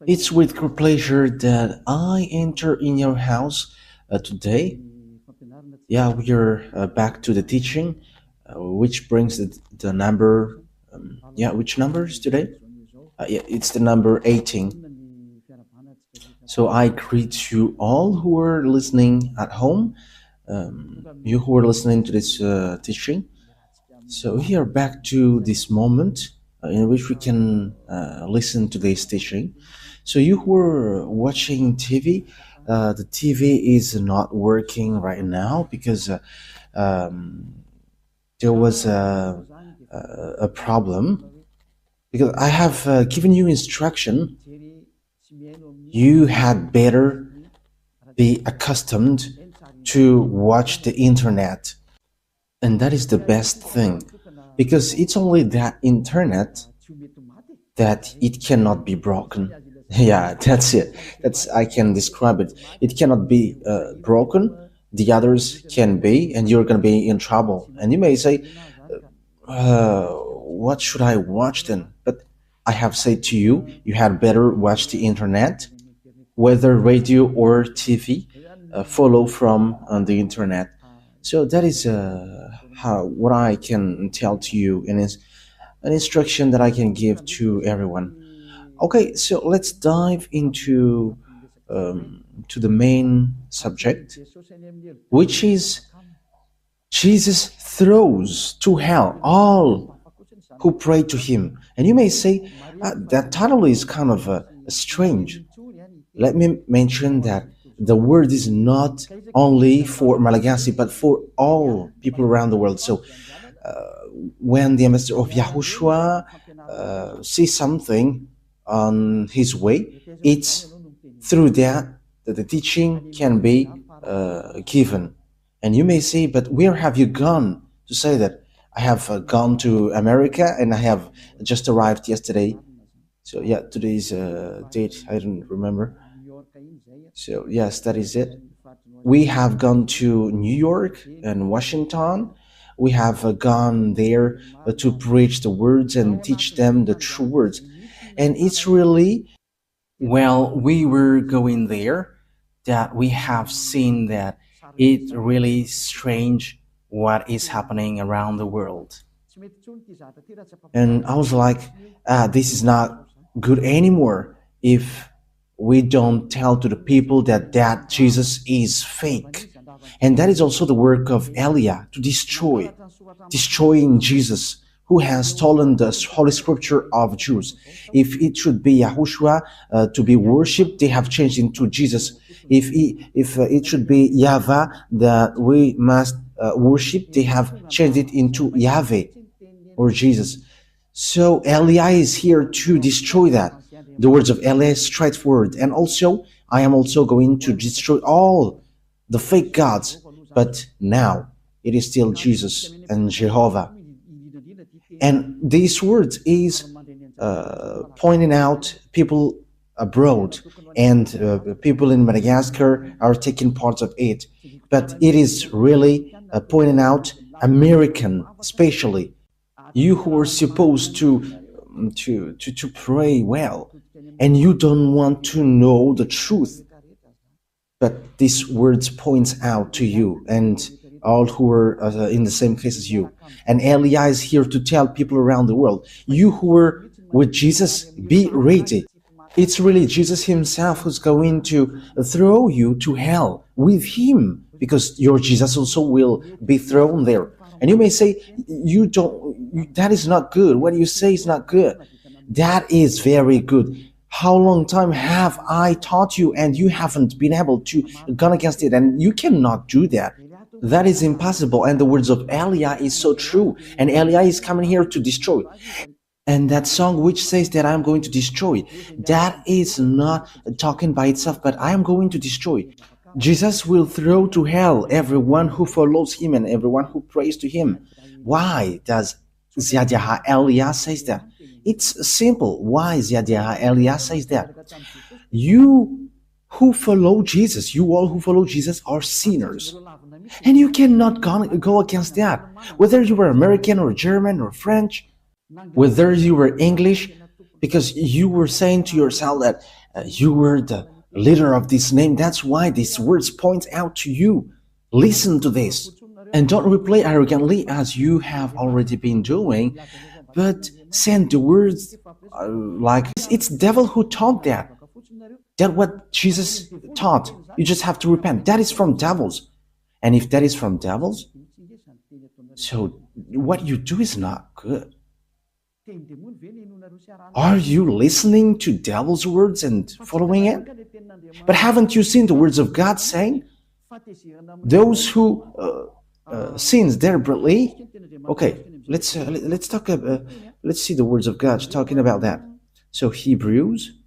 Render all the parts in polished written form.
It's with great pleasure that I enter in your house today. Yeah, we're back to the teaching, which brings the number. Yeah, which number is today? Yeah, it's the number 18. So I greet you all who are listening at home, you who are listening to this teaching. So we are back to this moment in which we can listen to this teaching. So you who are watching TV, the TV is not working right now because there was a problem. Because I have given you instruction, you had better be accustomed to watch the internet, and that is the best thing, because it's only that internet that it cannot be broken. Yeah, that's it. That's I can describe it. It cannot be broken. The others can be, and you're gonna be in trouble. And you may say, "What should I watch then?" But I have said to you, you had better watch the internet, whether radio or TV. Follow from on the internet. So that is how what I can tell to you, and is an instruction that I can give to everyone. Okay, so let's dive into to the main subject, which is Jesus throws to hell all who pray to him. And you may say, that title is kind of strange. Let me mention that the word is not only for Malagasy, but for all people around the world. So when the ambassador of Yahushua sees something on his way, it's through that the teaching can be given. And you may say, but where have you gone to say that? I have gone to America and I have just arrived yesterday. So yeah, today's date, I don't remember. So yes, that is it. We have gone to New York and Washington. We have gone there to preach the words and teach them the true words. And it's really, well, we were going there that we have seen that it really strange what is happening around the world. And I was like, this is not good anymore if we don't tell to the people that Jesus is fake. And that is also the work of Elia, to destroying Jesus, who has stolen the Holy Scripture of Jews. If it should be YAHOSHUAH to be worshipped, they have changed into Jesus. If it should be YAHVAH that we must worship, they have changed it into Yahweh or Jesus. So Elia is here to destroy that. The words of Elia is straightforward. And also, I am also going to destroy all the fake gods. But now, it is still Jesus and Jehovah. And these words is pointing out people abroad, and people in Madagascar are taking part of it. But it is really pointing out American, especially you who are supposed to pray well, and you don't want to know the truth. But these words points out to you and all who are in the same case as you. And Elia is here to tell people around the world, you who are with Jesus, be ready. It's really Jesus himself who's going to throw you to hell with him, because your Jesus also will be thrown there. And you may say, that is not good. What you say is not good. That is very good. How long time have I taught you and you haven't been able to go against it? And you cannot do that. That is impossible. And the words of Elia is so true. And Elia is coming here to destroy. And that song which says that I'm going to destroy, that is not talking by itself, but I am going to destroy. Jesus will throw to hell everyone who follows him and everyone who prays to him. Why does Ziadiah Elia says that? It's simple. Why Ziadiah Elia says that? You who follow Jesus, you all who follow Jesus are sinners. And you cannot go against that. Whether you were American or German or French, whether you were English, because you were saying to yourself that you were the leader of this name. That's why these words point out to you. Listen to this. And don't reply arrogantly as you have already been doing, but send the words like it's devil who taught that. That's what Jesus taught. You just have to repent. That is from devils. And if that is from devils, so what you do is not good. Are you listening to devil's words and following it? But haven't you seen the words of God saying, those who sins deliberately? Okay, let's talk. Let's see the words of God talking about that. So Hebrews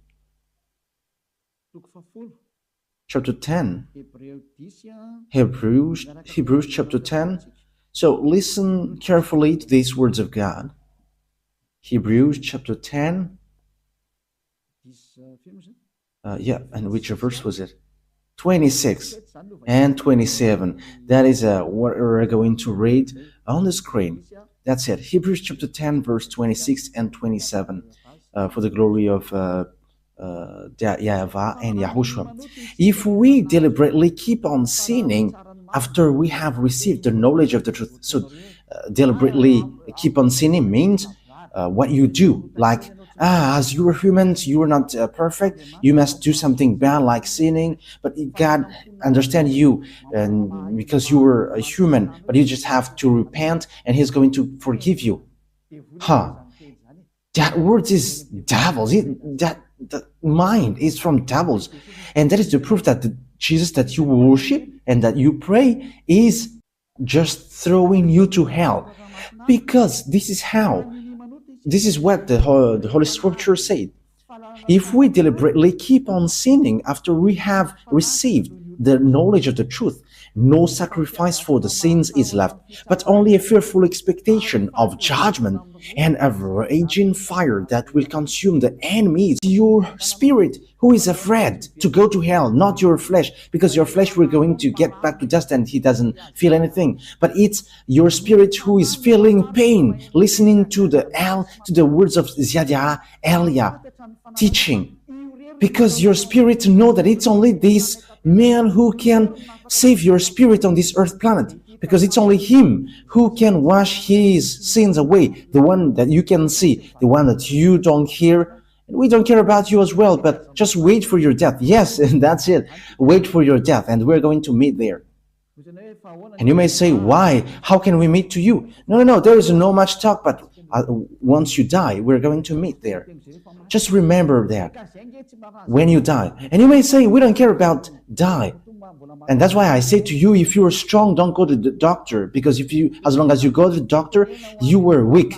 chapter 10. Hebrews chapter 10. So listen carefully to these words of God. Hebrews chapter 10. And which verse was it? 26 and 27. That is what we're going to read on the screen. That's it. Hebrews chapter 10, verse 26 and 27. For the glory of YAHVAH and YAHOSHUAH. If we deliberately keep on sinning after we have received the knowledge of the truth, so deliberately keep on sinning means what you do, like as you are humans, you are not perfect, you must do something bad like sinning, but God understands you, and because you were a human, but you just have to repent and He's going to forgive you. That word is devils. That mind is from devils, and that is the proof that the Jesus that you worship and that you pray is just throwing you to hell, because this is what the Holy Scripture said. If we deliberately keep on sinning after we have received the knowledge of the truth, no sacrifice for the sins is left, but only a fearful expectation of judgment and a raging fire that will consume the enemies. Your spirit who is afraid to go to hell, not your flesh, because your flesh we're going to get back to dust and he doesn't feel anything. But it's your spirit who is feeling pain, listening to the words of Ziyadiyah Elia teaching, because your spirit know that it's only this man who can save your spirit on this earth planet, because it's only him who can wash his sins away, the one that you can see, the one that you don't hear. And we don't care about you as well, but just wait for your death. Yes, and that's it. Wait for your death, and we're going to meet there. And you may say, why? How can we meet to you? No, there is no much talk, but once you die, we're going to meet there. Just remember that when you die. And you may say, we don't care about die. And that's why I say to you, if you are strong, don't go to the doctor, because as long as you go to the doctor, you were weak.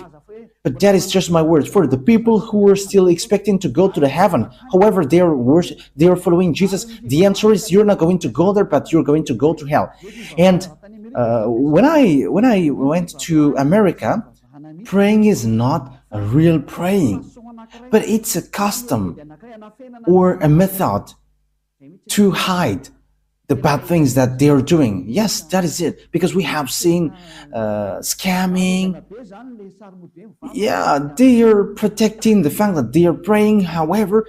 But that is just my words. For the people who are still expecting to go to the heaven, however they are following Jesus, the answer is you're not going to go there, but you're going to go to hell. And when I went to America, praying is not a real praying, but it's a custom or a method to hide the bad things that they are doing. Yes, that is it. Because we have seen scamming. Yeah, they are protecting the fact that they are praying. However,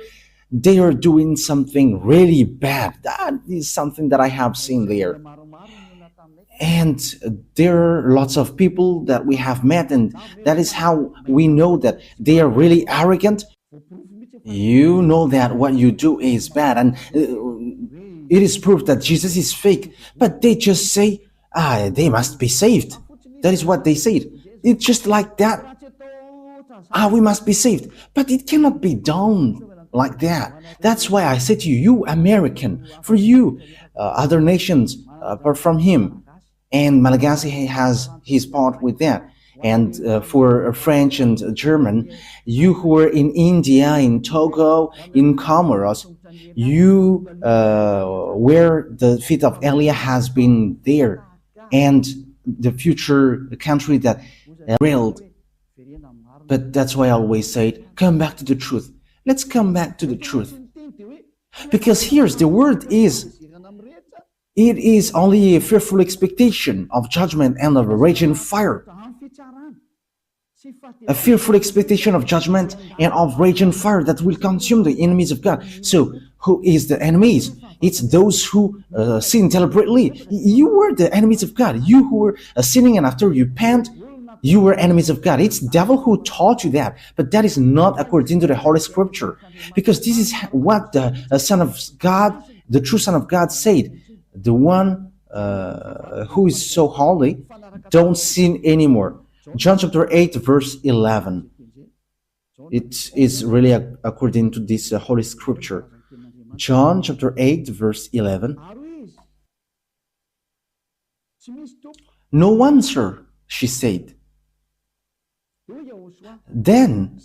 they are doing something really bad. That is something that I have seen there. And there are lots of people that we have met, and that is how we know that they are really arrogant. You know that what you do is bad, and it is proof that Jesus is fake, but they just say, they must be saved. That is what they said. It's just like that. We must be saved. But it cannot be done like that. That's why I say to you, you American, for you, other nations, apart from him, and Malagasy has his part with that. And for French and German, you who are in India, in Togo, in Comoros, you where the feet of Elia has been there, and the future country that railed. But that's why I always say, come back to the truth. Let's come back to the truth. Because here's the word is, it is only a fearful expectation of judgment and of a raging fire. a fearful expectation of judgment and of raging fire that will consume the enemies of God. So, who is the enemies? It's those who sin deliberately. You were the enemies of God. You who were sinning, and after you repent, you were enemies of God. It's the devil who taught you that, but that is not according to the Holy Scripture, because this is what the Son of God, the true Son of God, said. The one who is so holy, don't sin anymore. John chapter 8, verse 11. It is really according to this Holy Scripture. John chapter 8, verse 11. No one, sir, she said. Then,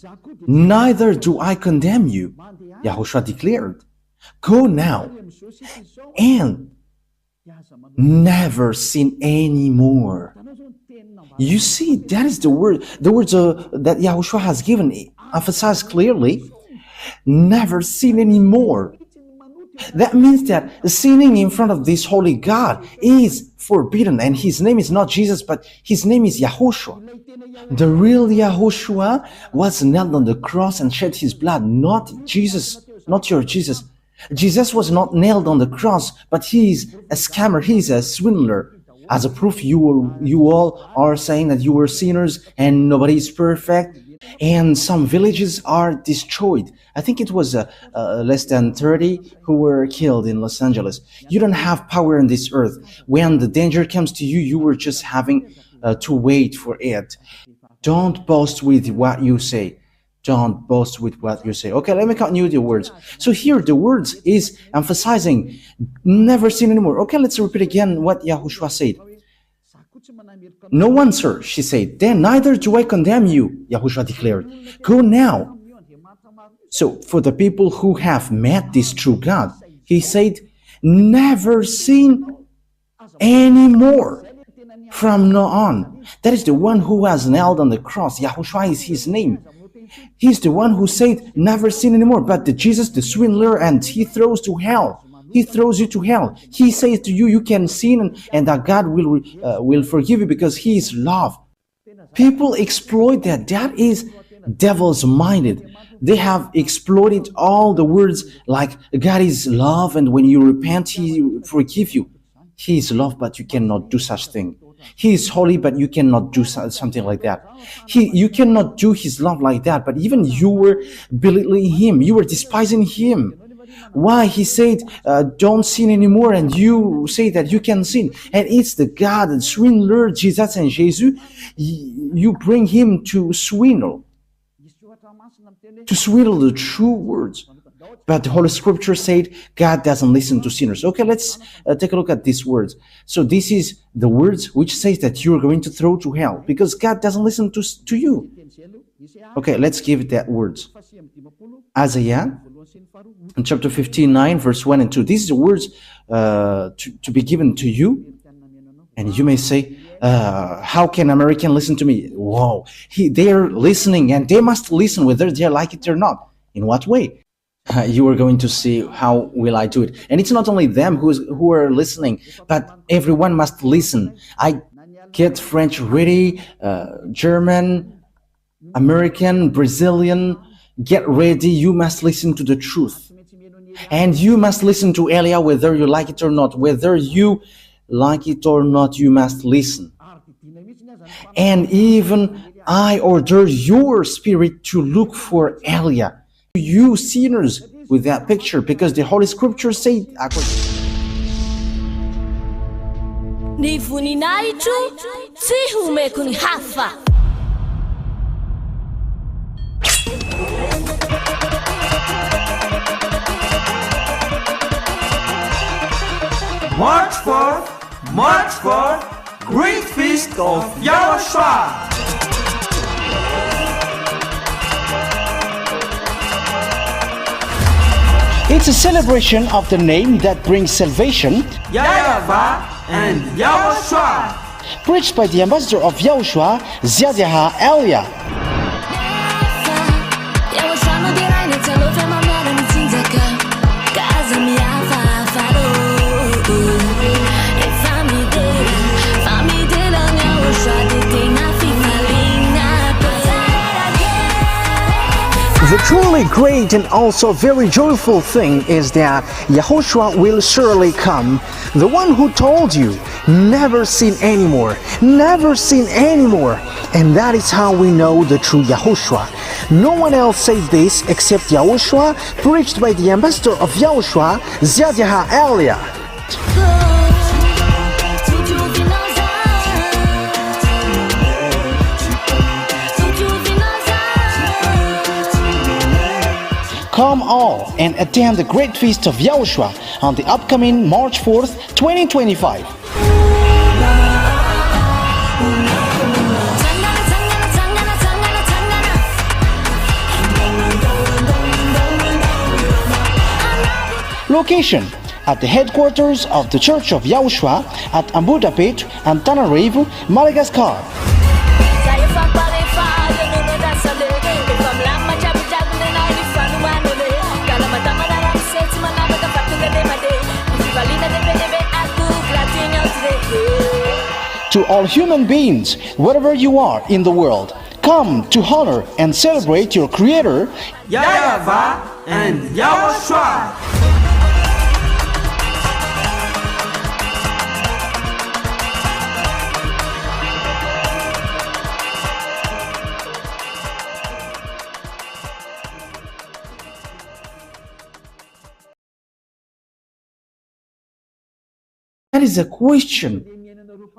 neither do I condemn you, Yahushua declared. Go now and never sin anymore. You see, that is the word. The words that Yahushua has given emphasize clearly, never sin anymore. That means that sinning in front of this holy God is forbidden, and his name is not Jesus, but his name is YAHOSHUAH. The real YAHOSHUAH was nailed on the cross and shed his blood, not Jesus, not your Jesus. Jesus was not nailed on the cross, but he is a scammer, he is a swindler. As a proof, you all are saying that you were sinners and nobody is perfect, and some villages are destroyed. I think it was less than 30 who were killed in Los Angeles. You don't have power on this earth. When the danger comes to you, you were just having to wait for it. Don't boast with what you say. Don't boast with what you say. Okay, let me continue the words. So here the words is emphasizing never sin anymore. Okay, let's repeat again what Yahushua said. No one, sir, she said. Then neither do I condemn you, Yahushua declared. Go now. So for the people who have met this true God, he said, never sin anymore from now on. That is the one who was nailed on the cross. Yahushua is his name. He's the one who said, never sin anymore. But the Jesus, the swindler, and he throws to hell. He throws you to hell. He says to you, you can sin and that God will forgive you because he is love. People exploit that. That is devil's minded. They have exploited all the words like God is love, and when you repent, he forgives you. He is love, but you cannot do such thing. He is holy, but you cannot do something like that. You cannot do his love like that, but even you were belittling him. You were despising him. Why? He said, don't sin anymore, and you say that you can sin. And it's the God, the swindler, Jesus and Jesus. You bring him to swindle the true words. But the Holy Scripture said God doesn't listen to sinners. Okay, let's take a look at these words. So this is the words which says that you are going to throw to hell because God doesn't listen to you. Okay, let's give that words. Isaiah chapter 59, verse 1 and 2. These are the words to be given to you. And you may say, how can American listen to me? Whoa, they are listening, and they must listen whether they like it or not. In what way? You are going to see how will I do it. And it's not only them who are listening, but everyone must listen. I get French ready, German, American, Brazilian, get ready. You must listen to the truth. And you must listen to Elia whether you like it or not. Whether you like it or not, you must listen. And even I order your spirit to look for Elia. You sinners with that picture, because the Holy Scripture said Ni vuninaitu si humeku ni hafa. March forth, great feast of YAHOSHUAH. it's a celebration of the name that brings salvation, YAHVAH and YAHOSHUAH. preached by the ambassador of Yahushua, Ziadiaha Elia. The truly great and also very joyful thing is that Yahushua will surely come. The one who told you, never sin anymore, never sin anymore. And that is how we know the true Yahushua. No one else says this except Yahushua, preached by the ambassador of Yahushua, YAHVAH Elia. Come all and attend the great feast of YAHOSHUAH on the upcoming March 4th, 2025. Location at the headquarters of the Church of YAHOSHUAH at Ambudapet and Tananarivo, Madagascar. To all human beings, wherever you are in the world, come to honor and celebrate your Creator, YAHVAH and YAHOSHUAH. That is a question.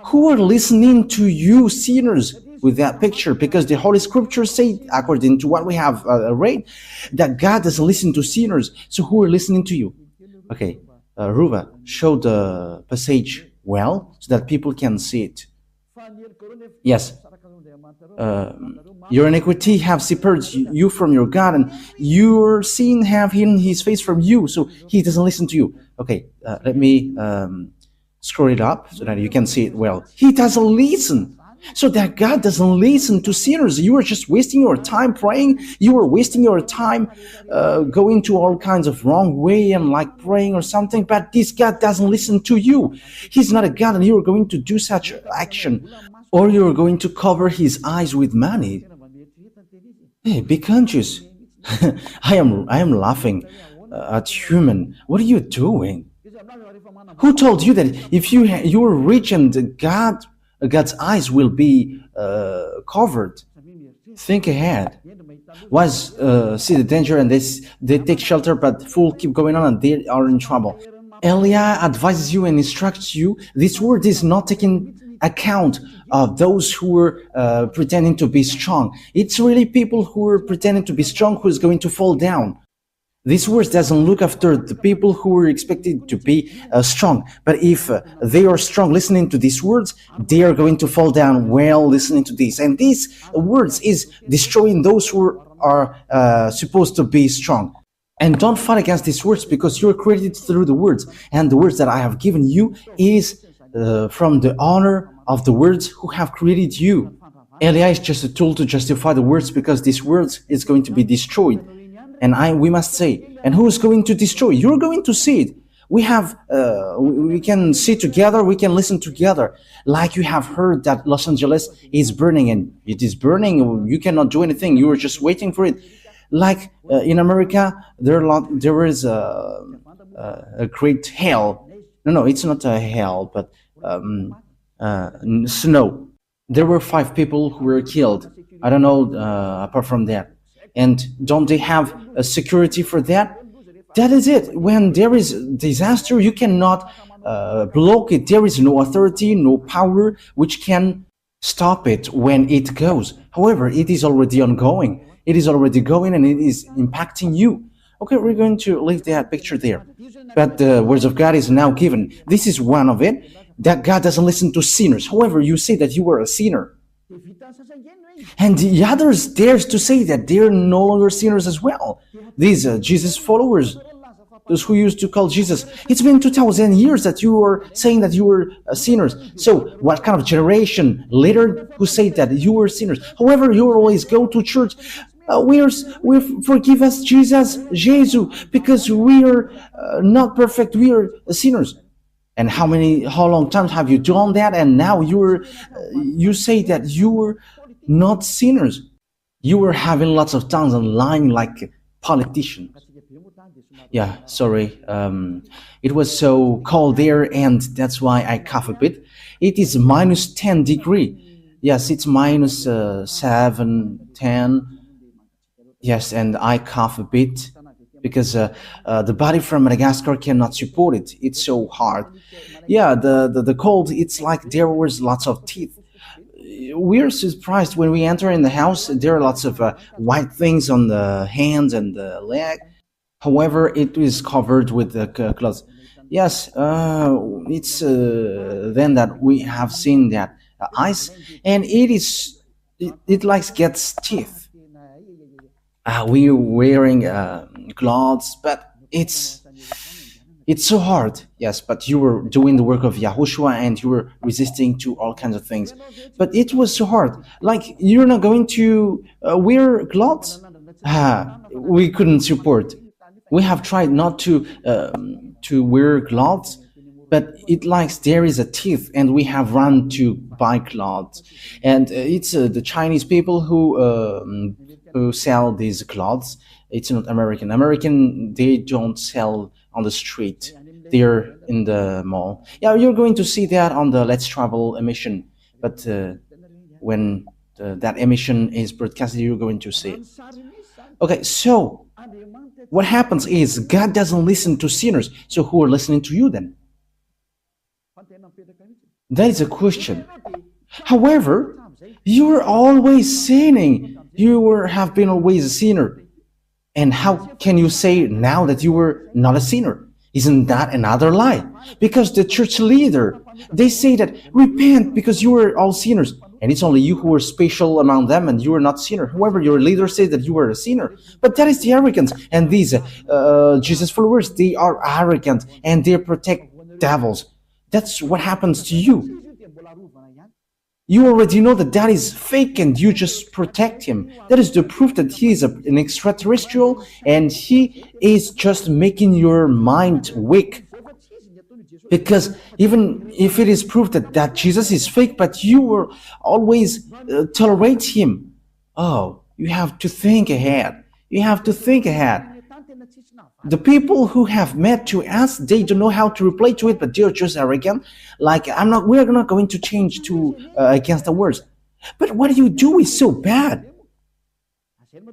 Who are listening to you, sinners, with that picture? Because the Holy Scriptures say, according to what we have read, that God doesn't listen to sinners. So who are listening to you? Okay, Ruva, show the passage well so that people can see it. Yes. Your iniquity have separated you from your God, and your sin have hidden his face from you, so he doesn't listen to you. Okay, let me scroll it up so that you can see it well. He doesn't listen. So that God doesn't listen to sinners. You are just wasting your time praying. You are wasting your time going to all kinds of wrong way and like praying or something. But this God doesn't listen to you. He's not a God, and you are going to do such action, or you are going to cover his eyes with money. Hey, be conscious. I am laughing at human. What are you doing? Who told you that if you are rich and God's eyes will be covered? Think ahead. See the danger and they take shelter, but fool keep going on and they are in trouble. Elia advises you and instructs you. This word is not taking account of those who are pretending to be strong. It's really people who are pretending to be strong who is going to fall down. This verse doesn't look after the people who are expected to be strong. But if they are strong listening to these words, they are going to fall down while listening to this. And these words is destroying those who are supposed to be strong. And don't fight against these words, because you are created through the words. And the words that I have given you is from the honor of the words who have created you. Elia is just a tool to justify the words, because this words is going to be destroyed. And we must say, and who is going to destroy? You're going to see it. We have, we can see together, we can listen together. Like you have heard that Los Angeles is burning, and it is burning. You cannot do anything. You are just waiting for it. Like in America, there is a great hail. No, it's not a hail, but snow. There were 5 people who were killed. I don't know apart from that. And don't they have a security for that? That is it. When there is disaster, you cannot block it. There is no authority, no power which can stop it when it goes. However, it is already ongoing. It is already going, and it is impacting you. Okay, we're going to leave that picture there. But the words of God is now given. This is one of it, that God doesn't listen to sinners. However, you say that you are a sinner. And the others dares to say that they're no longer sinners as well. These Jesus followers, those who used to call Jesus, it's been 2,000 years that you are saying that you were sinners. So what kind of generation later who say that you were sinners? However, you always go to church. We forgive us, Jesus, because we are not perfect. We are sinners. And how long times have you done that? And now you say that you were not sinners. You were having lots of tongues and lying like politicians. Yeah, sorry. It was so cold there, and that's why I cough a bit. It is minus 10 degree. Yes, it's minus 7, 10. Yes, and I cough a bit because the body from Madagascar cannot support it. It's so hard. Yeah, the cold, it's like there was lots of teeth. We're surprised when we enter in the house. There are lots of white things on the hands and the leg. However, it is covered with the clothes. Yes, it's then that we have seen that ice, and it like gets teeth. We're wearing clothes, but it's so hard. Yes, but you were doing the work of Yahushua and you were resisting to all kinds of things. But it was so hard. Like, you're not going to wear clothes? We couldn't support. We have tried not to wear clothes, but it likes there is a teeth, and we have run to buy clothes. And it's the Chinese people who sell these clothes. It's not American. American, they don't sell on the street. They're in the mall. Yeah, you're going to see that on the Let's Travel emission. But when that emission is broadcasted, you're going to see it. Okay, so what happens is God doesn't listen to sinners. So who are listening to you then? That is a question. However, you are always sinning. Have been always a sinner. And how can you say now that you were not a sinner? Isn't that another lie? Because the church leader, they say that repent because you were all sinners. And it's only you who are special among them and you are not sinner. However, your leader says that you were a sinner. But that is the arrogance. And these Jesus followers, they are arrogant and they protect devils. That's what happens to you. You already know that that is fake and you just protect him. That is the proof that he is an extraterrestrial and he is just making your mind weak. Because even if it is proof that Jesus is fake, but you will always tolerate him. Oh, you have to think ahead. You have to think ahead. The people who have met to us, they don't know how to reply to it, but they're just arrogant. Like, we're not going to change to against the words. But what you do is so bad.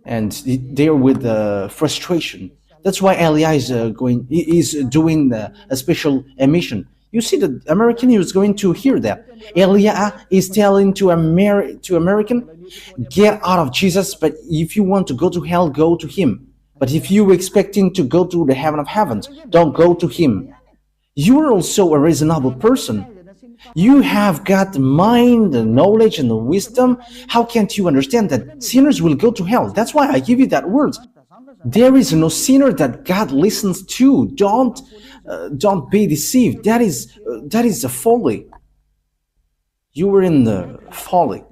And they're with frustration. That's why Elia is doing a special emission. You see, the American is going to hear that. Elia is telling to American, get out of Jesus, but if you want to go to hell, go to him. But if you expecting to go to the heaven of heavens, don't go to him. You are also a reasonable person. You have got mind, the knowledge, and the wisdom. How can't you understand that sinners will go to hell? That's why I give you that word. There is no sinner that God listens to. Don't be deceived. That is a folly. You were in the folly.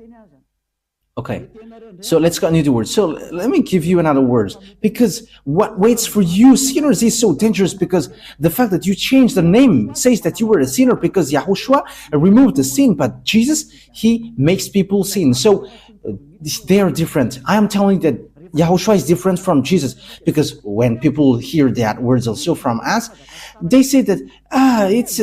Okay, so let's continue the word. So let me give you another word. Because what waits for you, sinners, is so dangerous, because the fact that you changed the name says that you were a sinner, because Yahushua removed the sin, but Jesus, he makes people sin. So they are different. I am telling you that Yahushua is different from Jesus, because when people hear that words also from us, they say that it's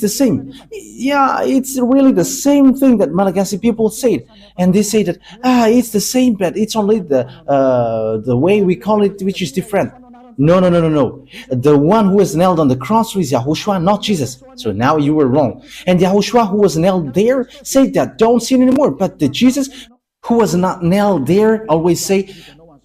the same. Yeah, it's really the same thing that Malagasy people said, and they say that it's the same, but it's only the way we call it which is different. No. The one who was nailed on the cross is Yahushua, not Jesus. So now you were wrong. And Yahushua, who was nailed there, said that don't sin anymore. But the Jesus who was not nailed there always say,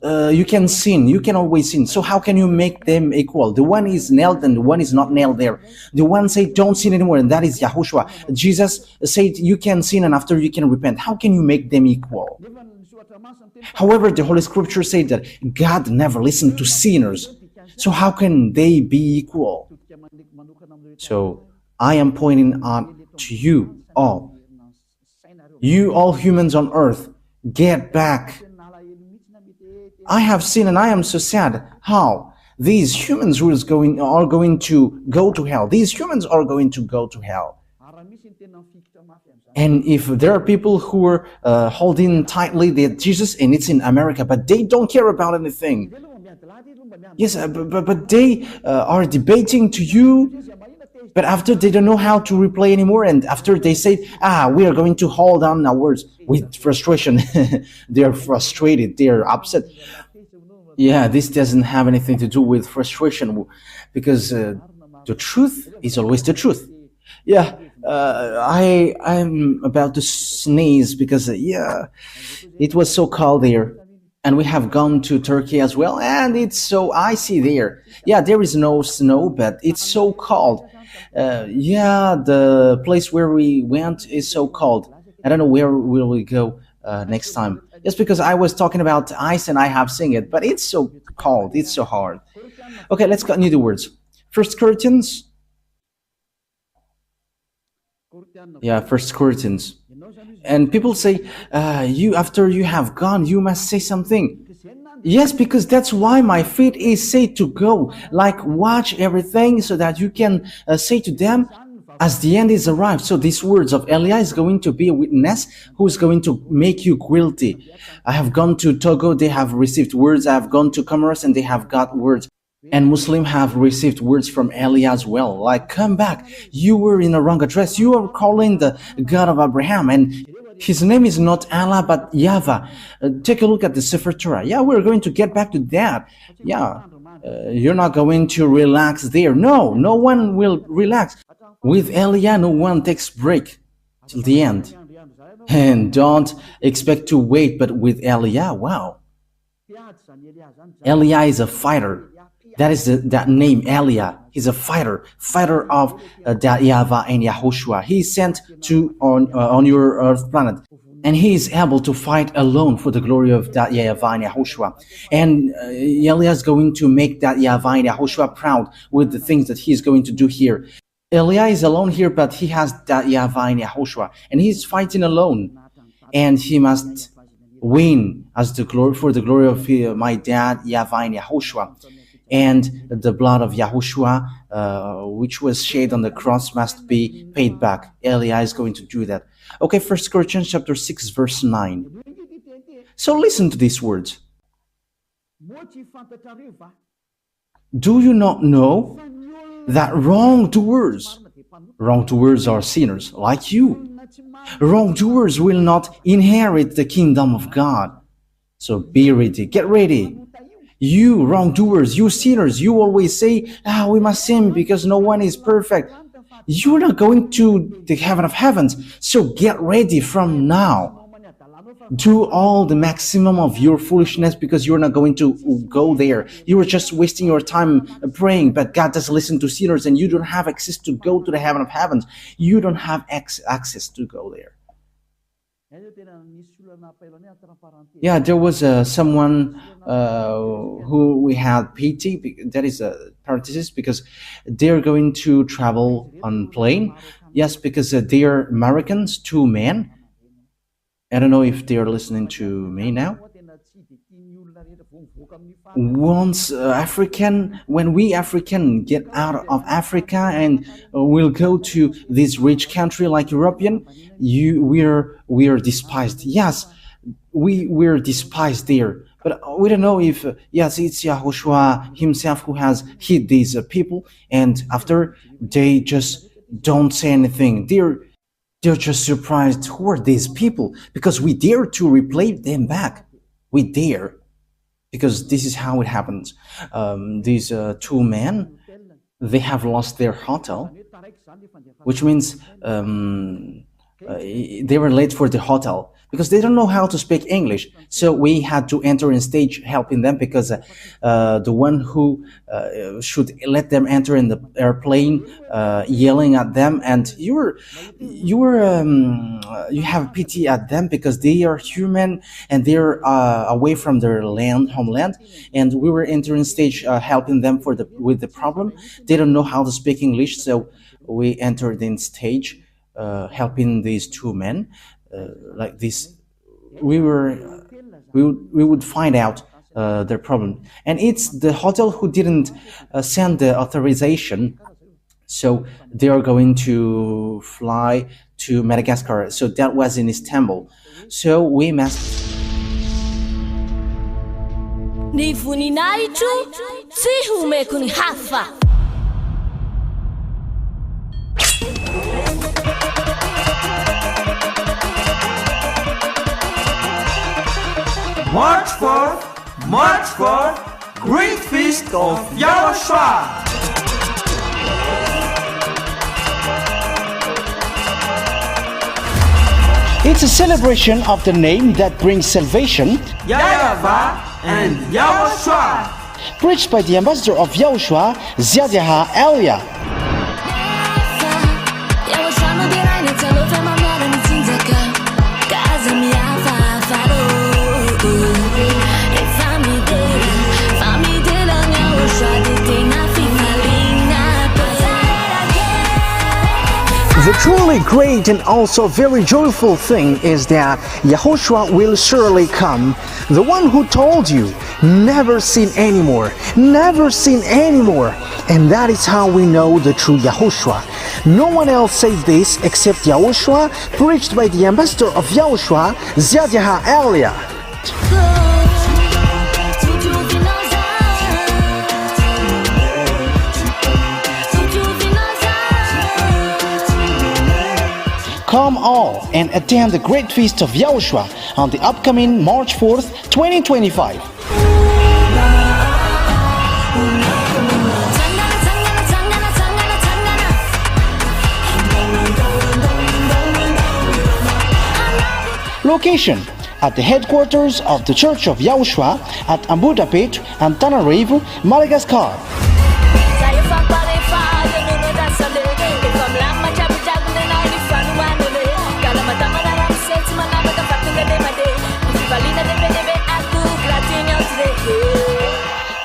you can sin, you can always sin. So how can you make them equal? The one is nailed and the one is not nailed there. The one say don't sin anymore, and that is Yahushua. Jesus said you can sin and after you can repent. How can you make them equal? However, the Holy Scripture said that God never listened to sinners. So how can they be equal? So I am pointing out to you all. You all humans on earth, get back. I have seen, and I am so sad how these humans are going to go to hell. These humans are going to go to hell. And if there are people who are holding tightly that Jesus and it's in America, but they don't care about anything. Yes, but they are debating to you, but after they don't know how to replay anymore, and after they say, we are going to hold on our words with frustration, they are frustrated, they are upset. Yeah, this doesn't have anything to do with frustration, because the truth is always the truth. Yeah, I'm about to sneeze because yeah, it was so cold there, and we have gone to Turkey as well, and it's so icy there. Yeah, there is no snow, but it's so cold. Yeah, the place where we went is so cold. I don't know where will we go next time. Just because I was talking about ice and I have seen it, but it's so cold, it's so hard. Okay, let's continue the words. First Corinthians. Yeah, First Corinthians. And people say, you after you have gone, you must say something. Yes, because that's why my feet is said to go. Like watch everything so that you can say to them, as the end is arrived. So these words of Elia is going to be a witness who is going to make you guilty. I have gone to Togo, they have received words. I have gone to Comoros and they have got words. And Muslims have received words from Elia as well. Like, come back. You were in the wrong address. You are calling the God of Abraham. And his name is not Allah, but YAHVAH. Take a look at the Sefer Torah. Yeah, we're going to get back to that. Yeah, you're not going to relax there. No, no one will relax. With Elia, no one takes break till the end. And don't expect to wait, but with Elia, wow. Elia is a fighter. That is that name, Elia. He's a fighter of that YAHVAH and YAHOSHUAH. He is sent to on your earth planet, and he is able to fight alone for the glory of that YAHVAH and YAHOSHUAH. And Elia is going to make that YAHVAH and YAHOSHUAH proud with the things that he is going to do here. Elia is alone here, but he has that YAHVAH and YAHOSHUAH, and he's fighting alone, and he must win as the glory for the glory of my dad YAHVAH and YAHOSHUAH. And the blood of YAHOSHUAH, which was shed on the cross, must be paid back. Elia is going to do that. Okay, 1 Corinthians chapter 6, verse 9. So listen to these words. Do you not know that wrongdoers are sinners like you? Wrongdoers will not inherit the kingdom of God. So be ready, get ready. You wrongdoers, you sinners, you always say, we must sin because no one is perfect. You're not going to the heaven of heavens. So get ready from now. Do all the maximum of your foolishness because you're not going to go there. You are just wasting your time praying, but God doesn't listen to sinners and you don't have access to go to the heaven of heavens. You don't have access to go there. Yeah, there was someone who we had pity, that is a parenthesis, because they're going to travel on plane. Yes, because they're Americans, two men. I don't know if they're listening to me now. Once when we African get out of Africa and we'll go to this rich country like European, we are despised. Yes, we're despised there. But we don't know if, yes, it's YAHOSHUAH himself who has hit these people, and after they just don't say anything. They're just surprised. Who are these people? Because we dare to replay them back. We dare. Because this is how it happens. These two men, they have lost their hotel, which means they were late for the hotel because they don't know how to speak English. So we had to enter in stage helping them because the one who should let them enter in the airplane yelling at them, and you have pity at them because they are human and they're away from their homeland, and we were entering stage helping them with the problem. They don't know how to speak English, so we entered in stage helping these two men like this. We would find out their problem, and it's the hotel who didn't send the authorization. So they are going to fly to Madagascar. So that was in Istanbul. So we must. Ny voninahitro tsy homeko ny hafa. March 4th, Great Feast of YAHOSHUAH. It's a celebration of the name that brings salvation, YAHVAH and YAHOSHUAH. preached by the ambassador of YAHOSHUAH, YAHVAH. The truly great and also very joyful thing is that YAHOSHUAH will surely come. The one who told you, never seen anymore, never seen anymore. And that is how we know the true YAHOSHUAH. No one else says this except YAHOSHUAH, preached by the ambassador of YAHOSHUAH, YAHVAH. Come all and attend the Great Feast of YAHOSHUAH on the upcoming March 4th, 2025. Location at the headquarters of the Church of YAHOSHUAH at Ambudapet, Antananarivo, Madagascar.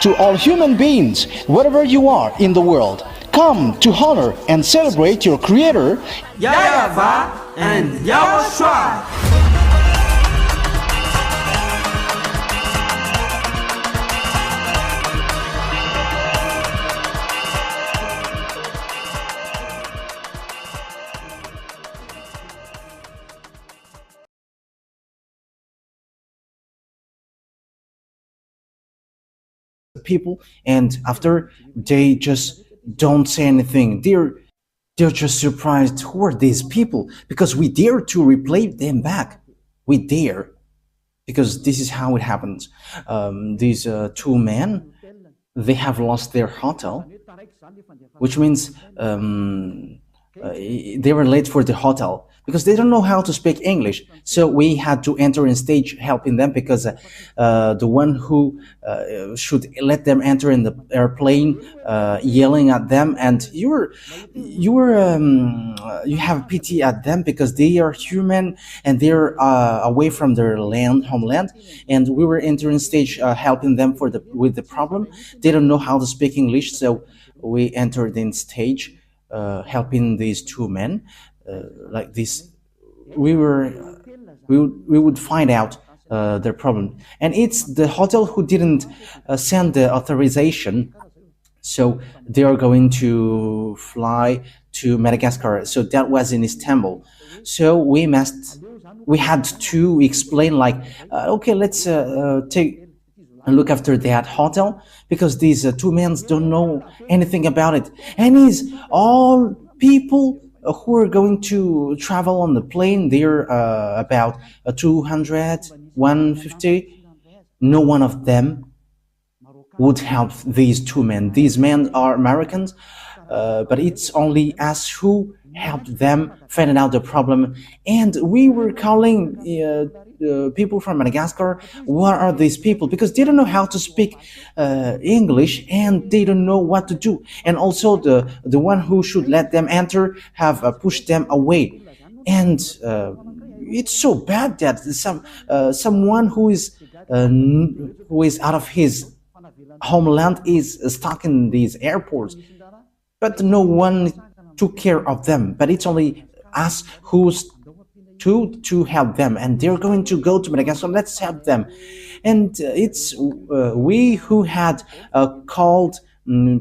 To all human beings, wherever you are in the world, come to honor and celebrate your Creator, YAHVAH and YAHOSHUAH. People, and after they just don't say anything. They're just surprised. Who are these people? Because we dare to replay them back. We dare, because this is how it happens. These two men, they have lost their hotel, which means they were late for the hotel because they don't know how to speak English. So we had to enter in stage helping them, because the one who should let them enter in the airplane yelling at them, and you have pity at them because they are human and they're away from their homeland, and we were entering stage helping them with the problem. They don't know how to speak English, so we entered in stage helping these two men. Like this, we would find out their problem, and it's the hotel who didn't send the authorization. So they are going to fly to Madagascar. So that was in Istanbul. So we had to explain, like, okay, let's take and look after that hotel, because these two men don't know anything about it, and it's all people who are going to travel on the plane. They're about 200, 150. No one of them would help these two men. These men are Americans, but it's only us who helped them find out the problem. And we were calling people from Madagascar. What are these people? Because they don't know how to speak English, and they don't know what to do. And also the one who should let them enter have pushed them away. And it's so bad that someone who is out of his homeland is stuck in these airports, but no one took care of them. But it's only us who's to help them, and they're going to go to Madagascar. Let's help them. And it's we who had called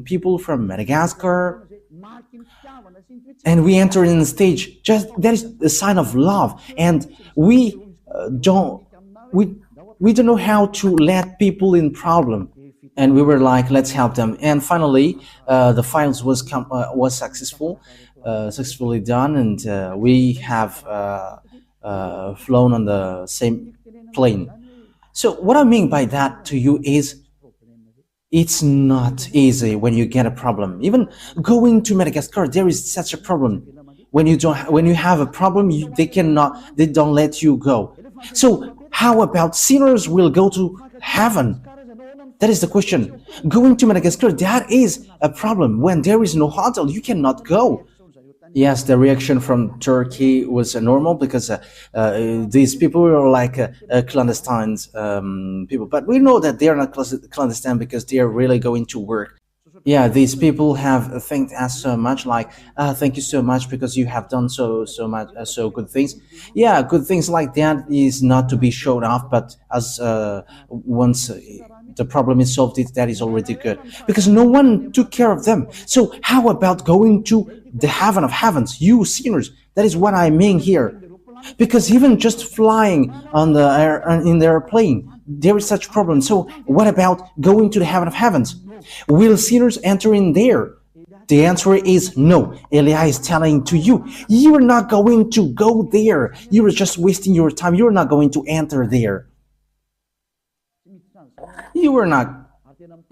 people from Madagascar and we enter in the stage. Just that is a sign of love, and we don't we we don't know how to let people in problem, and we were like, let's help them. And finally, the files was successfully done, and we have flown on the same plane. So what I mean by that to you is, it's not easy when you get a problem. Even going to Madagascar, there is such a problem. When you have a problem, they don't let you go. So how about sinners will go to heaven? That is the question. Going to Madagascar, that is a problem. When there is no hotel, you cannot go. Yes, the reaction from Turkey was normal, because these people were like clandestine people. But we know that they are not clandestine because they are really going to work. Yeah, these people have thanked us so much, like, thank you so much because you have done so much, so good things. Yeah, good things like that is not to be shown off, but as once the problem is solved, that is already good, because no one took care of them. So how about going to the heaven of heavens, you sinners? That is what I mean here. Because even just flying on the air, in the airplane, there is such problem. So what about going to the heaven of heavens? Will sinners enter in there? The answer is no. Elia is telling to you, you are not going to go there. You are just wasting your time. You are not going to enter there. You are not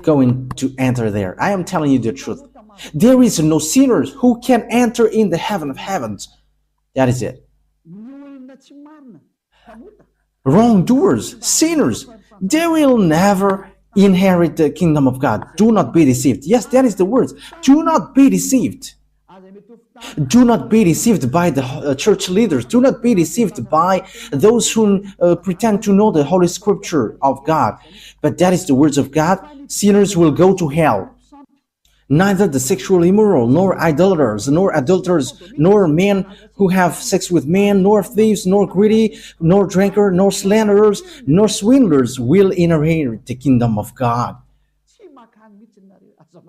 going to enter there. I am telling you the truth. There is no sinners who can enter in the heaven of heavens. That is it. Wrongdoers, sinners, they will never inherit the kingdom of God. Do not be deceived. Yes, that is the words. Do not be deceived. Do not be deceived by the church leaders. Do not be deceived by those who pretend to know the Holy Scripture of God. But that is the words of God. Sinners will go to hell. Neither the sexual immoral, nor idolaters, nor adulterers, nor men who have sex with men, nor thieves, nor greedy, nor drunkards, nor slanderers, nor swindlers will inherit the kingdom of God.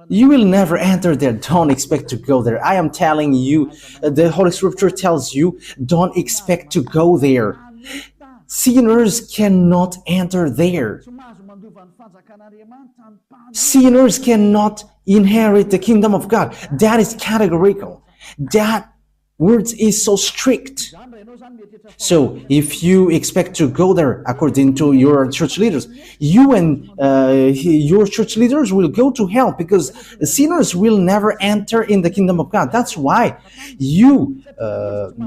You will never enter there. Don't expect to go there. I am telling you, the Holy Scripture tells you, don't expect to go there. Sinners cannot enter there. Sinners cannot inherit the kingdom of God. That is categorical. That word is so strict. So if you expect to go there according to your church leaders, you and your church leaders will go to hell, because sinners will never enter in the kingdom of God. That's why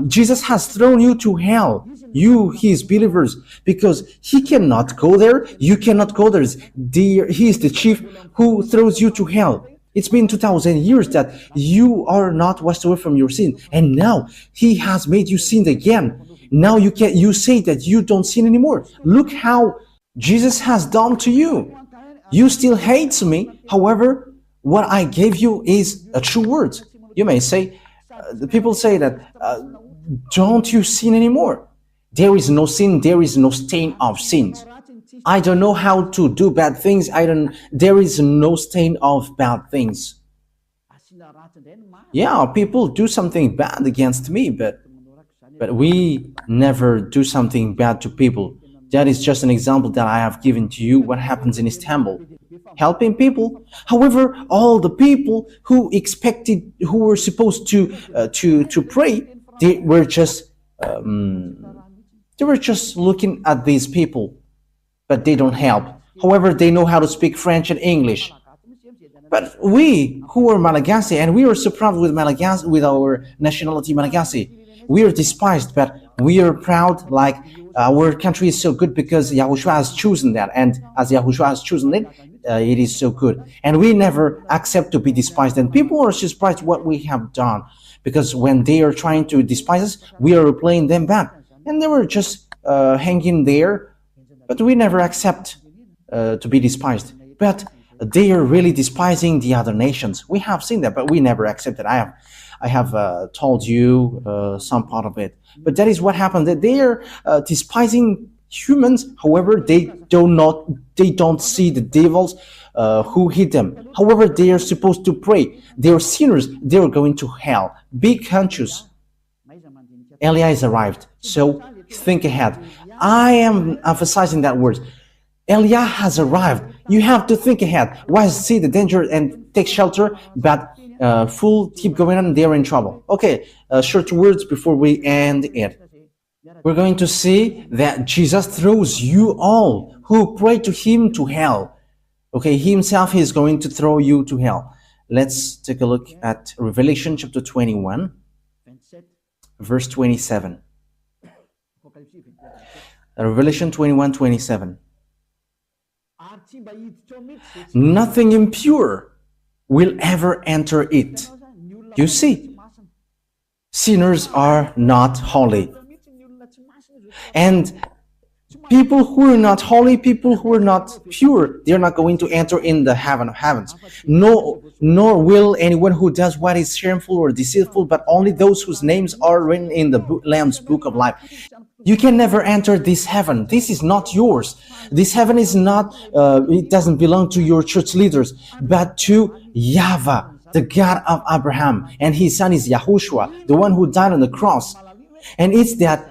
Jesus has thrown you to hell, you, his believers, because he cannot go there. You cannot go there. He is the chief who throws you to hell. It's been 2,000 years that you are not washed away from your sin, and now he has made you sin again. Now you say that you don't sin anymore. Look how Jesus has done to you. You still hate me. However, what I gave you is a true word. You may say, the people say that, don't you sin anymore? There is no sin. There is no stain of sins. I don't know how to do bad things. There is no stain of bad things. Yeah, people do something bad against me, but we never do something bad to people. That is just an example that I have given to you, what happens in Istanbul. Helping people. However, all the people who were supposed to pray, they were just looking at these people, but they don't help. However, they know how to speak French and English. But we who are Malagasy, and we are so proud with Malagasy, with our nationality Malagasy, we are despised, but we are proud, like our country is so good because YAHOSHUAH has chosen that, and as YAHOSHUAH has chosen it, it is so good. And we never accept to be despised, and people are surprised what we have done, because when they are trying to despise us, we are replaying them back, and they were just hanging there, but we never accept to be despised. But they are really despising the other nations. We have seen that, but we never accept it. I have told you some part of it. But that is what happened. That they are despising Humans, however, they don't see the devils who hit them. However, they are supposed to pray. They are sinners. They are going to hell. Be conscious. Elias arrived. So think ahead. I am emphasizing that word. Elia has arrived. You have to think ahead. Why see the danger and take shelter, but full keep going on, they're in trouble. Okay, short words before we end it. We're going to see that Jesus throws you all who pray to him to hell. Okay, he himself is going to throw you to hell. Let's take a look at Revelation chapter 21, verse 27. Revelation 21:27. Nothing impure will ever enter it. You see, sinners are not holy. And people who are not holy, people who are not pure, they're not going to enter in the heaven of heavens. No, nor will anyone who does what is shameful or deceitful, but only those whose names are written in the Lamb's book of life. You can never enter this heaven. This is not yours. This heaven is not, it doesn't belong to your church leaders, but to YAHVAH, the God of Abraham. And his son is YAHOSHUAH, the one who died on the cross. And it's that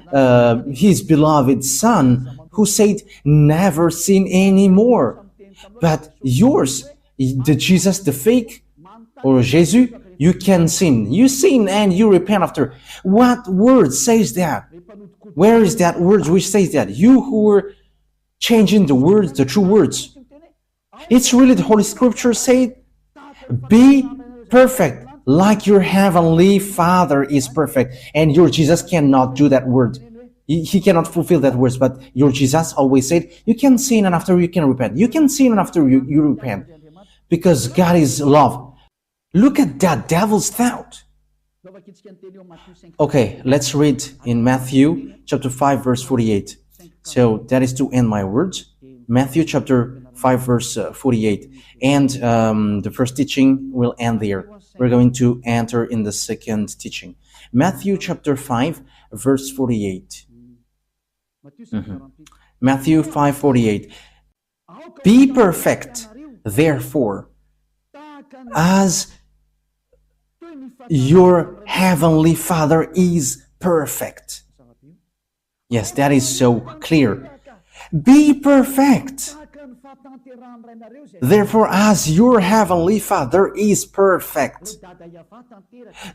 his beloved son who said, never sin anymore. But yours, the Jesus, the fake, or Jesus, you can sin. You sin and you repent after. What word says that? Where is that word which says that? You who were changing the words, the true words. It's really the Holy Scripture say, be perfect like your heavenly Father is perfect. And your Jesus cannot do that word. He cannot fulfill that words, but your Jesus always said, you can sin and after you can repent. You can sin and after you repent. Because God is love. Look at that devil's thought. Okay, let's read in Matthew chapter 5 verse 48. So that is to end my words. Matthew chapter 5 verse 48. And the first teaching will end there. We're going to enter in the second teaching. Matthew chapter 5 verse 48. Matthew 5:48. Be perfect, therefore, as your heavenly Father is perfect. Yes, that is so clear. Be perfect. Therefore, as your heavenly Father is perfect.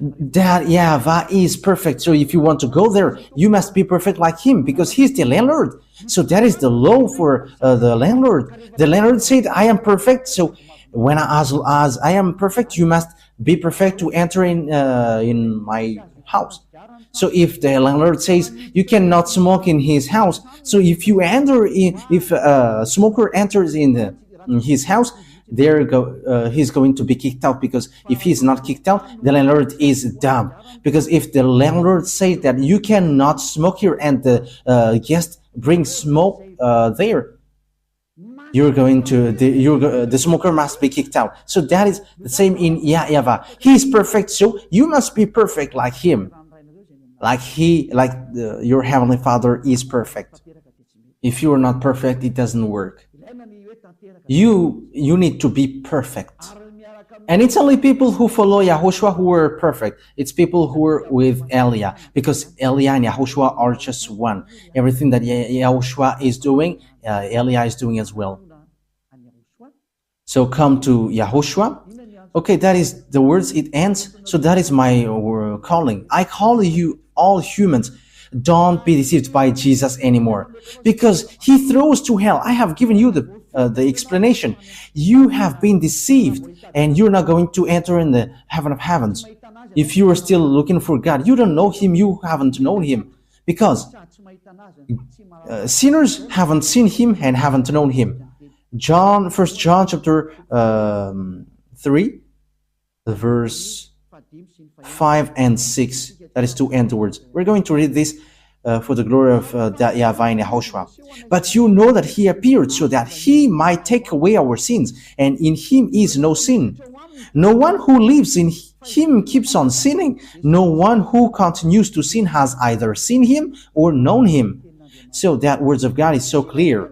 That YAHVAH is perfect. So if you want to go there, you must be perfect like him because he's the landlord. So that is the law for the landlord. The landlord said, I am perfect. So when as I am perfect, you must be perfect to enter in my house. So if the landlord says you cannot smoke in his house, so if you enter in, if a smoker enters in his house, he's going to be kicked out, because if he's not kicked out, the landlord is dumb. Because if the landlord says that you cannot smoke here and the guest brings smoke there, you're going to the smoker must be kicked out. So that is the same in YAHVAH. He is perfect, so you must be perfect like him, your heavenly Father is perfect. If you are not perfect, it doesn't work. You need to be perfect. And it's only people who follow YAHOSHUAH who are perfect. It's people who are with Elia, because Elia and YAHOSHUAH are just one. Everything that YAHOSHUAH is doing, Elia is doing as well. So come to YAHOSHUAH. Okay, that is the words, it ends. So that is my calling. I call you all humans. Don't be deceived by Jesus anymore, because he throws to hell. I have given you the explanation. You have been deceived and you're not going to enter in the heaven of heavens. If you are still looking for God, you don't know him, you haven't known him, because sinners haven't seen him and haven't known him. 1 John chapter 3 verse 5 and 6, that is to end the words. We're going to read this for the glory of YAHVAH and YAHOSHUAH. But you know that he appeared so that he might take away our sins, and in him is no sin. No one who lives in him keeps on sinning. No one who continues to sin has either seen him or known him. So that words of God is so clear.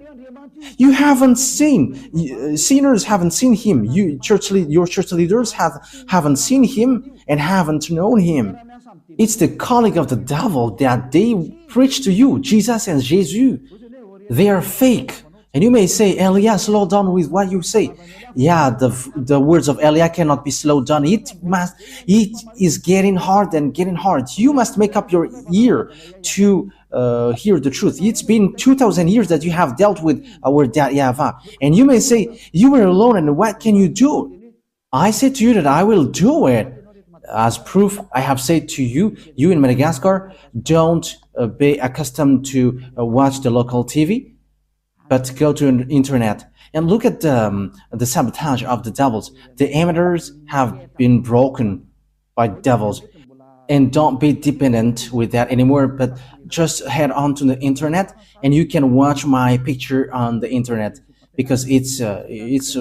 You haven't seen, sinners haven't seen him. Your church leaders haven't seen him and haven't known him. It's the calling of the devil that they preach to you, Jesus and Jesus. They are fake. And you may say, Elia, slow down with what you say. Yeah, the words of Elia cannot be slowed down. It is getting hard and getting hard. You must make up your ear to hear the truth. It's been 2,000 years that you have dealt with our dad YAHVAH. And you may say, you were alone and what can you do? I say to you that I will do it. As proof, I have said to you, you in Madagascar, don't be accustomed to watch the local TV, but go to the internet and look at the sabotage of the devils. The amateurs have been broken by devils. And don't be dependent with that anymore, but just head on to the internet and you can watch my picture on the internet, because it's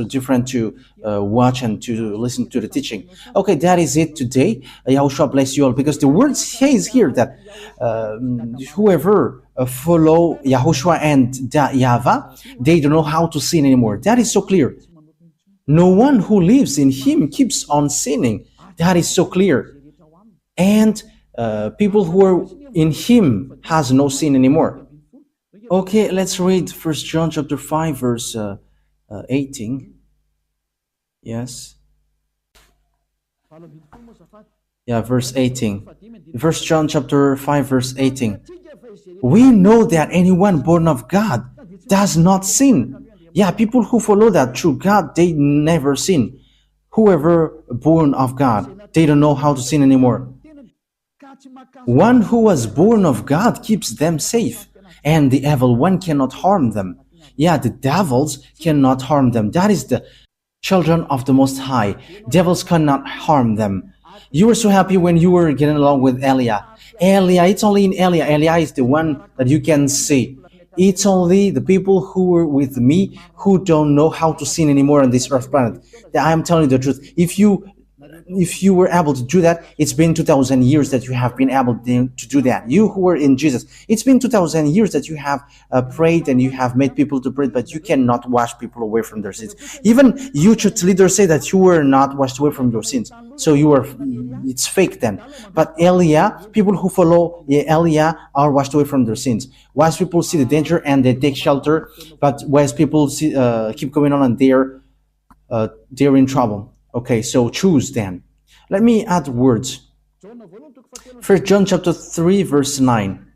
different to watch and to listen to the teaching. Okay, that is it today. Yahushua bless you all, because the word says here that whoever follow Yahushua and YAHVAH, they don't know how to sin anymore. That is so clear. No one who lives in him keeps on sinning. That is so clear. And people who are in him has no sin anymore. Okay, let's read 1 John chapter 5, verse 18. Yes. Yeah, verse 18. 1 John chapter 5, verse 18. We know that anyone born of God does not sin. Yeah, people who follow that true God, they never sin. Whoever born of God, they don't know how to sin anymore. One who was born of God keeps them safe, and the evil one cannot harm them. Yeah, the devils cannot harm them. That is the children of the Most High. Devils cannot harm them. You were so happy when you were getting along with Elia. Elia, it's only in Elia. Elia is the one that you can see. It's only the people who were with me who don't know how to sin anymore on this earth planet. I am telling you the truth. If you were able to do that, it's been 2,000 years that you have been able to do that. You who were in Jesus, it's been 2,000 years that you have prayed and you have made people to pray, but you cannot wash people away from their sins. Even you church leaders say that you were not washed away from your sins. So it's fake then. But Elia, people who follow Elia are washed away from their sins. Wise people see the danger and they take shelter, but wise people keep going on and they're in trouble. Okay, so choose then. Let me add words. 1 John chapter 3, verse 9.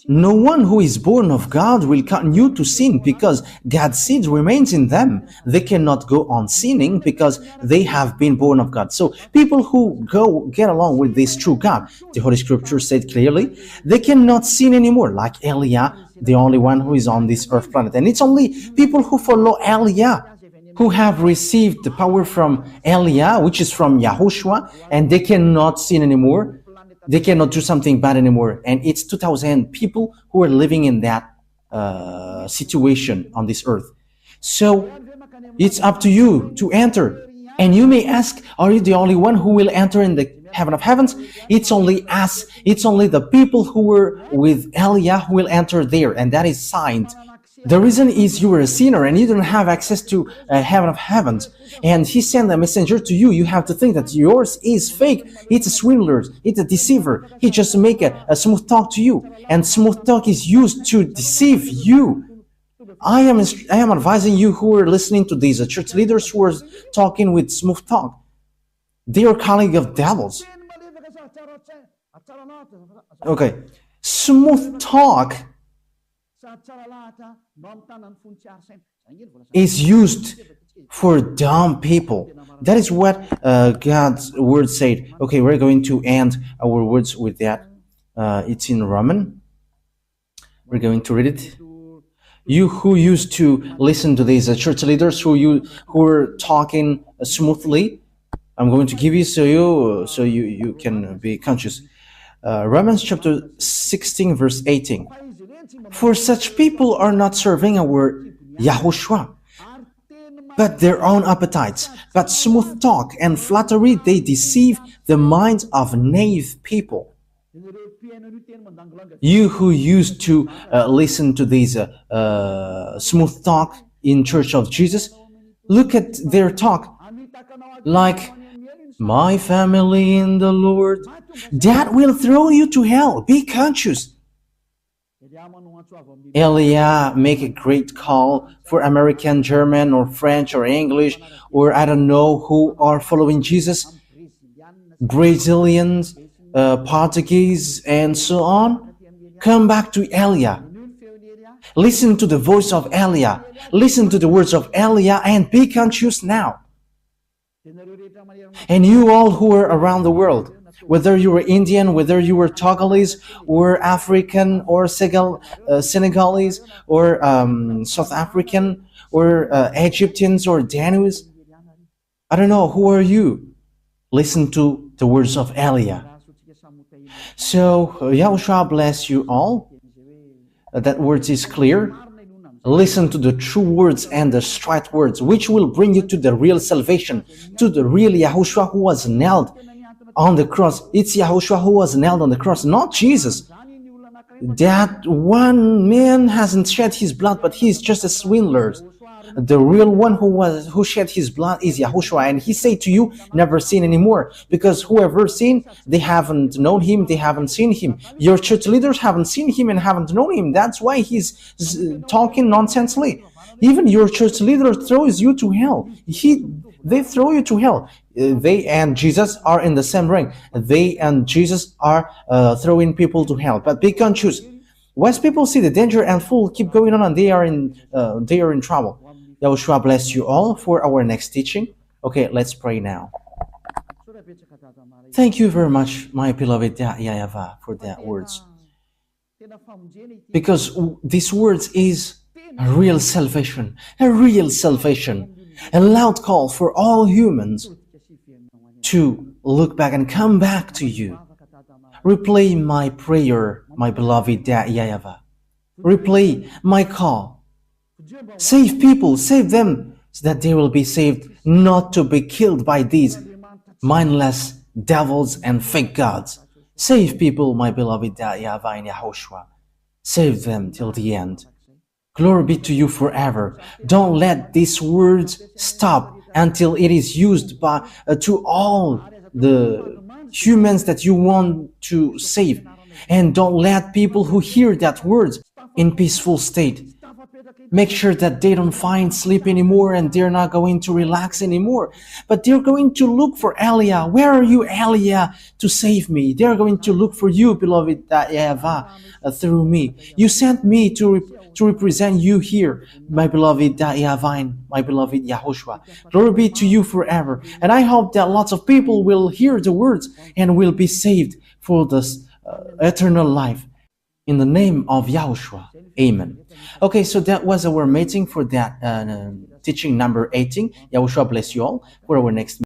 No one who is born of God will continue to sin, because God's seed remains in them. They cannot go on sinning because they have been born of God. So people who get along with this true God, the Holy Scripture said clearly, they cannot sin anymore, like Elia, the only one who is on this earth planet. And it's only people who follow Elia who have received the power from Elia, which is from Yahushua, and they cannot sin anymore. They cannot do something bad anymore. And it's 2,000 people who are living in that situation on this earth. So it's up to you to enter. And you may ask, are you the only one who will enter in the heaven of heavens? It's only us. It's only the people who were with Elia who will enter there. And that is signed. The reason is you were a sinner and you don't have access to heaven of heavens. And he sent a messenger to you. You have to think that yours is fake. It's a swindler. It's a deceiver. He just make a smooth talk to you. And smooth talk is used to deceive you. I am advising you who are listening to these church leaders who are talking with smooth talk. They are calling of devils. Okay. Smooth talk is used for dumb people. That is what God's word said. Okay, we're going to end our words with that. It's in Roman. We're going to read it. You who used to listen to these church leaders who are talking smoothly, I'm going to give you so you can be conscious. Romans chapter 16, verse 18. For such people are not serving our YAHOSHUAH, but their own appetites. But smooth talk and flattery, they deceive the minds of naive people. You who used to listen to these smooth talk in Church of Jesus, look at their talk like, my family in the Lord, that will throw you to hell. Be conscious. Elia make a great call for American, German, or French, or English, or I don't know who are following Jesus, Brazilians, Portuguese, and so on. Come back to Elia. Listen to the voice of Elia. Listen to the words of Elia and be conscious now. And you all who are around the world, whether you were Indian, whether you were Togolese, or African, or Senegalese, or South African, or Egyptians, or Danuis, I don't know, who are you? Listen to the words of Elia. So, Yahushua bless you all. That words is clear. Listen to the true words and the straight words, which will bring you to the real salvation, to the real Yahushua who was nailed on the cross. It's Yahushua who was nailed on the cross, not Jesus. That one man hasn't shed his blood, but he's just a swindler. The real one who shed his blood is Yahushua, and he said to you, never seen anymore, because whoever seen, they haven't known him, they haven't seen him. Your church leaders haven't seen him and haven't known him. That's why he's talking nonsensely. Even your church leader throws you to hell. They throw you to hell. They and Jesus are in the same ring. They and Jesus are throwing people to hell. But be conscious. Once people see the danger and fool keep going on, and they are in trouble. Yahushua bless you all for our next teaching. Okay, let's pray now. Thank you very much, my beloved YAHVAH, for that words. Because these words is a real salvation, a loud call for all humans to look back and come back to you. Replay my prayer, my beloved YAHVAH. Replay my call. Save people, save them, so that they will be saved, not to be killed by these mindless devils and fake gods. Save people, my beloved YAHVAH and Yahushua. Save them till the end. Glory be to you forever. Don't let these words stop until it is used by to all the humans that you want to save. And don't let people who hear that words in peaceful state. Make sure that they don't find sleep anymore and they're not going to relax anymore. But they're going to look for Elia. Where are you, Elia, to save me? They're going to look for you, beloved YAHVAH, through me. You sent me to represent you here, my beloved YAHVAH and my beloved Yahushua. Glory be to you forever. And I hope that lots of people will hear the words and will be saved for this eternal life. In the name of Yahushua. Amen. Okay, so that was our meeting for that teaching number 18. Yahushua bless you all for our next